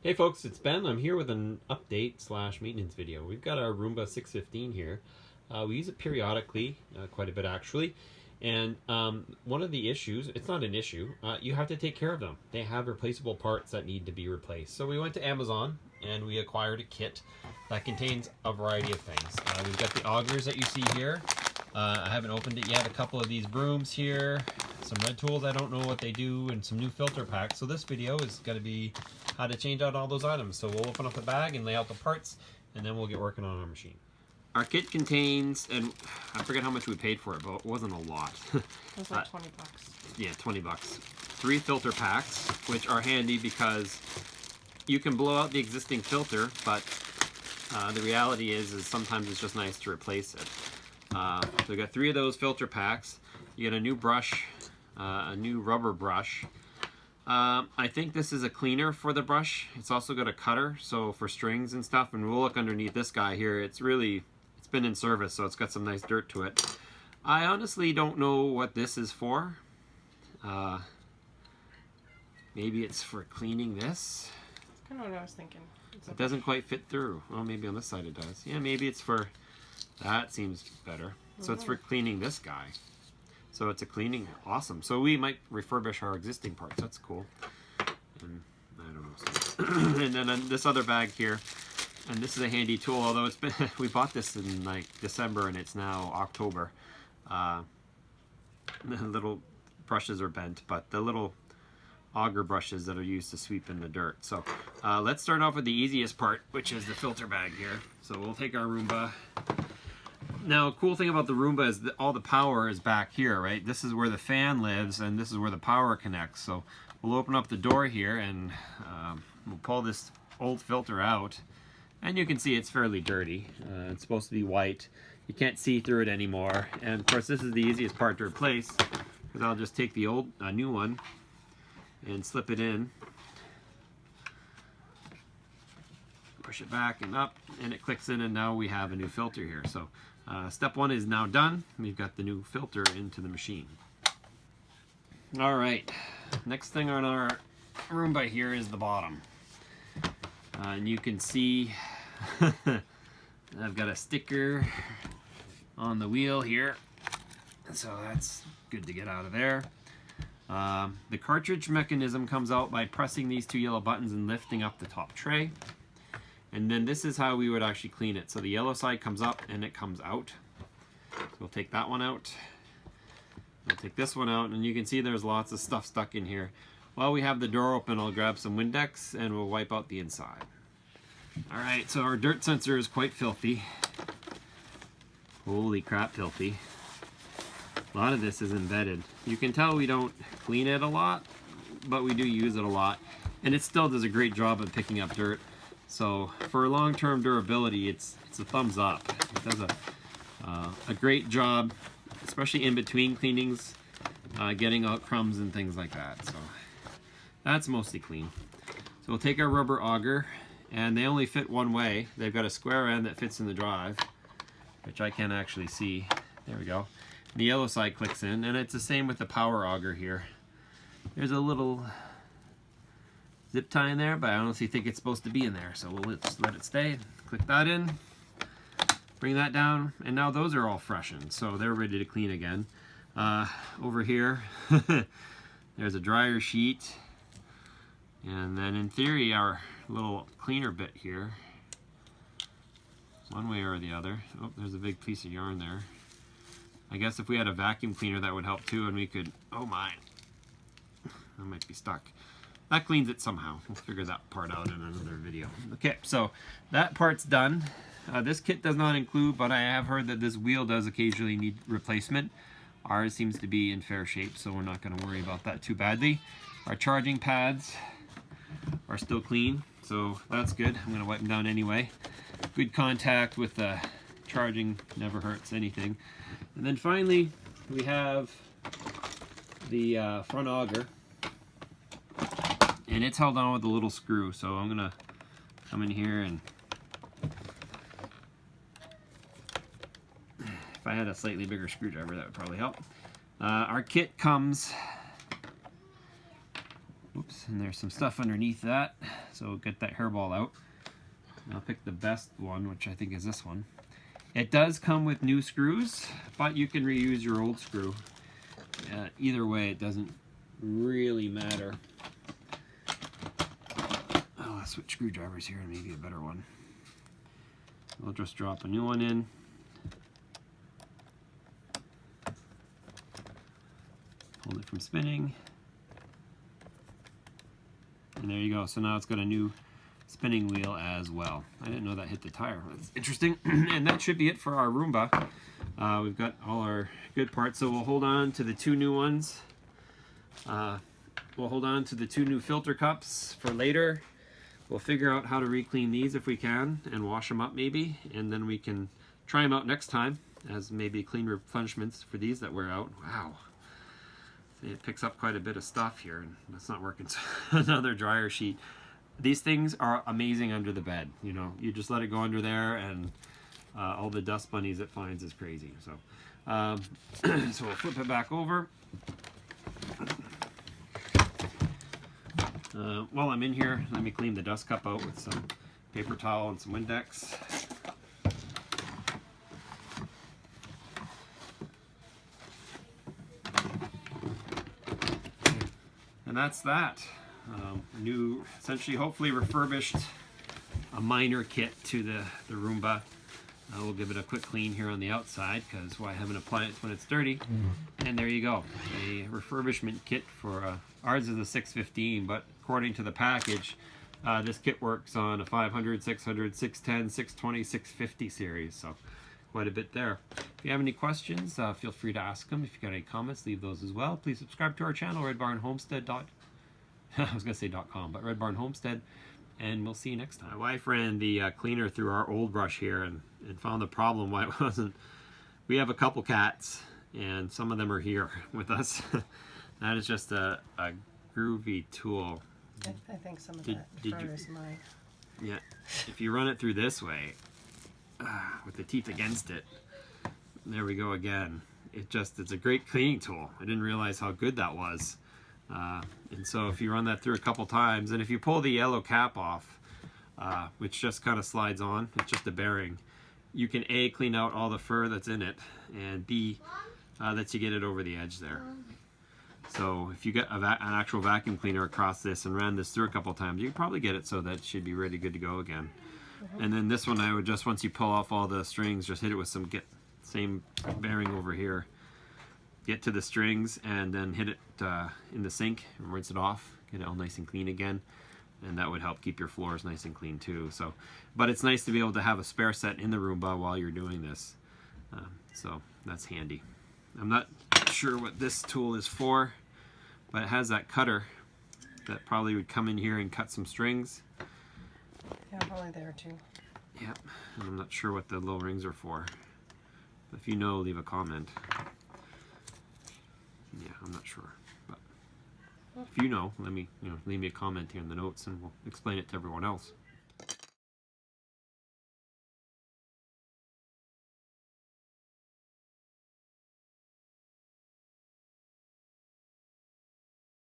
Hey folks, it's Ben. I'm here with an update / maintenance video. We've got our Roomba 615 here. We use it periodically, quite a bit actually. And one of the issues, it's not an issue, you have to take care of them. They have replaceable parts that need to be replaced. So we went to Amazon and we acquired a kit that contains a variety of things. We've got the augers that you see here. I haven't opened it yet. A couple of these brooms here, some red tools, I don't know what they do, and some new filter packs. So this video is going to be how to change out all those items. So we'll open up the bag and lay out the parts, and then we'll get working on our machine. Our kit contains, and I forget how much we paid for it, but it wasn't a lot. It was like 20 bucks. Yeah, 20 bucks. 3 filter packs, which are handy because you can blow out the existing filter, but the reality is sometimes it's just nice to replace it. So we got 3 of those filter packs. You get a new brush, a new rubber brush. I think this is a cleaner for the brush. It's also got a cutter, so for strings and stuff. And we'll look underneath this guy here. It's been in service, so it's got some nice dirt to it. I honestly don't know what this is for. Maybe it's for cleaning this. That's kind of what I was thinking. It doesn't quite fit through. Oh, maybe on this side it does. Yeah, maybe it's for... That seems better. So it's for cleaning this guy. So it's a cleaning, awesome. So we might refurbish our existing parts. That's cool. And I don't know. So. And then this other bag here, and this is a handy tool. Although it's been, we bought this in like December, and it's now October. The little brushes are bent, but the little auger brushes that are used to sweep in the dirt. So let's start off with the easiest part, which is the filter bag here. So we'll take our Roomba. Now, a cool thing about the Roomba is that all the power is back here, right? This is where the fan lives, and this is where the power connects. So we'll open up the door here, and we'll pull this old filter out. And you can see it's fairly dirty. It's supposed to be white. You can't see through it anymore. And of course, this is the easiest part to replace, because I'll just take the old, new one and slip it in. Push it back and up, and it clicks in, and now we have a new filter here. So step 1 is now done. We've got the new filter into the machine. All right, next thing on our Roomba here is the bottom. And you can see I've got a sticker on the wheel here, so that's good to get out of there. The cartridge mechanism comes out by pressing these 2 yellow buttons and lifting up the top tray. And then this is how we would actually clean it. So the yellow side comes up and it comes out. So we'll take that one out. We'll take this one out, and you can see there's lots of stuff stuck in here. While we have the door open, I'll grab some Windex and we'll wipe out the inside. All right, so our dirt sensor is quite filthy. Holy crap, filthy. A lot of this is embedded. You can tell we don't clean it a lot, but we do use it a lot. And it still does a great job of picking up dirt. So for long-term durability, it's a thumbs up. It does a great job, especially in between cleanings, getting out crumbs and things like that. So that's mostly clean. So we'll take our rubber auger, and they only fit one way. They've got a square end that fits in the drive, which I can't actually see. There we go. The yellow side clicks in, and it's the same with the power auger here. There's a little zip tie in there, but I honestly think it's supposed to be in there, so we'll just let it stay. Click that in, bring that down, and now those are all freshened, so they're ready to clean again. Over here, there's a dryer sheet, and then in theory, our little cleaner bit here, one way or the other. Oh, there's a big piece of yarn there. I guess if we had a vacuum cleaner, that would help too, and we could, oh my, that might be stuck. That cleans it somehow. We'll figure that part out in another video. Okay, so that part's done. This kit does not include, but I have heard that this wheel does occasionally need replacement. Ours seems to be in fair shape, so we're not going to worry about that too badly. Our charging pads are still clean, so that's good. I'm going to wipe them down anyway. Good contact with the charging, never hurts anything. And then finally, we have the front auger. And it's held on with a little screw, so I'm gonna come in here, and if I had a slightly bigger screwdriver, that would probably help. Our kit comes Oops, and there's some stuff underneath that, so get that hairball out. And I'll pick the best one, which I think is this one. It does come with new screws, but you can reuse your old screw. Either way, it doesn't really matter. I'll switch screwdrivers here and maybe a better one. I'll just drop a new one in. Hold it from spinning. And there you go. So now it's got a new spinning wheel as well. I didn't know that hit the tire. That's interesting. And that should be it for our Roomba. We've got all our good parts. So we'll hold on to the two new ones. We'll hold on to the two new filter cups for later. We'll figure out how to re-clean these if we can and wash them up maybe. And then we can try them out next time as maybe clean replenishments for these that wear out. Wow. It picks up quite a bit of stuff here, and that's not working. Another dryer sheet. These things are amazing under the bed. You know, you just let it go under there, and all the dust bunnies it finds is crazy. So, so we'll flip it back over. While I'm in here, let me clean the dust cup out with some paper towel and some Windex. And that's that. New, essentially, hopefully refurbished, a minor kit to the Roomba. We'll give it a quick clean here on the outside, because why haven't applied it when it's dirty? And there you go, a refurbishment kit for ours is a 615, but according to the package, this kit works on a 500, 600, 610, 620, 650 series. So quite a bit there. If you have any questions, feel free to ask them. If you got any comments, leave those as well. Please subscribe to our channel, redbarnhomestead.com, but Red Barn Homestead, and we'll see you next time. My wife ran the cleaner through our old brush here and found the problem why it wasn't. We have a couple cats, and some of them are here with us. That is just a groovy tool. I think some of that fur is mine. Yeah, if you run it through this way, with the teeth against it, there we go again. It's a great cleaning tool. I didn't realize how good that was. And so if you run that through a couple times, and if you pull the yellow cap off, which just kind of slides on, it's just a bearing, you can A, clean out all the fur that's in it, and B, lets you get it over the edge there. So if you get an actual vacuum cleaner across this and ran this through a couple times, you can probably get it so that it should be really good to go again. And then this one, I would just, once you pull off all the strings, just hit it with some same bearing over here. Get to the strings and then hit it in the sink and rinse it off. Get it all nice and clean again. And that would help keep your floors nice and clean too. So, but it's nice to be able to have a spare set in the Roomba while you're doing this. So that's handy. I'm not sure what this tool is for, but it has that cutter that probably would come in here and cut some strings. Yeah, probably there too. Yep, and I'm not sure what the little rings are for. If you know, leave a comment. Yeah, I'm not sure, but if you know, leave me a comment here in the notes, and we'll explain it to everyone else.